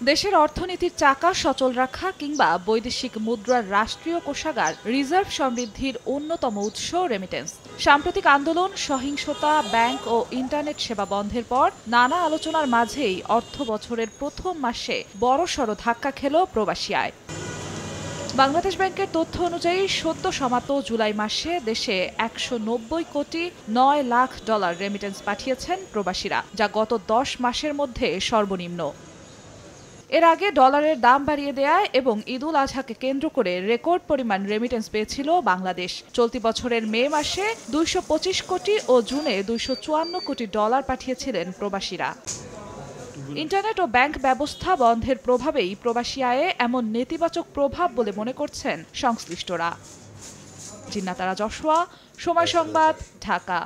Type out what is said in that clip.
দেশের অর্থনীতির চাকা সচল রাখা কিংবা বৈদেশিক মুদ্রার রাষ্ট্রীয় কোষাগার রিজার্ভ সমৃদ্ধির অন্যতম উৎস রেমিটেন্স। সাম্প্রতিক আন্দোলন, সহিংসতা, ব্যাংক ও ইন্টারনেট সেবা বন্ধের পর নানা আলোচনার মাঝেই অর্থ বছরের প্রথম মাসে বড়সড় ধাক্কা খেল প্রবাসী আয়। বাংলাদেশ ব্যাংকের তথ্য অনুযায়ী সদ্য সমাপ্ত জুলাই মাসে দেশে ১৯০ কোটি ৯ লাখ ডলার রেমিটেন্স পাঠিয়েছেন প্রবাসীরা, যা গত ১০ মাসের মধ্যে সর্বনিম্ন। এর আগে ডলারের দাম বাড়িয়ে দেয়ায় এবং ঈদুল আজহাকে কেন্দ্র করে রেকর্ড পরিমাণ রেমিটেন্স পেয়েছিল বাংলাদেশ। চলতি বছরের মে মাসে ২২৫ কোটি ও জুনে ২৫৪ কোটি ডলার পাঠিয়েছিলেন প্রবাসীরা। ইন্টারনেট ও ব্যাংক ব্যবস্থা বন্ধের প্রভাবেই প্রবাসী আয়ে এমন নেতিবাচক প্রভাব বলে মনে করছেন সংশ্লিষ্টরা। জিন্নাত আরা জশোয়া, সময় সংবাদ, ঢাকা।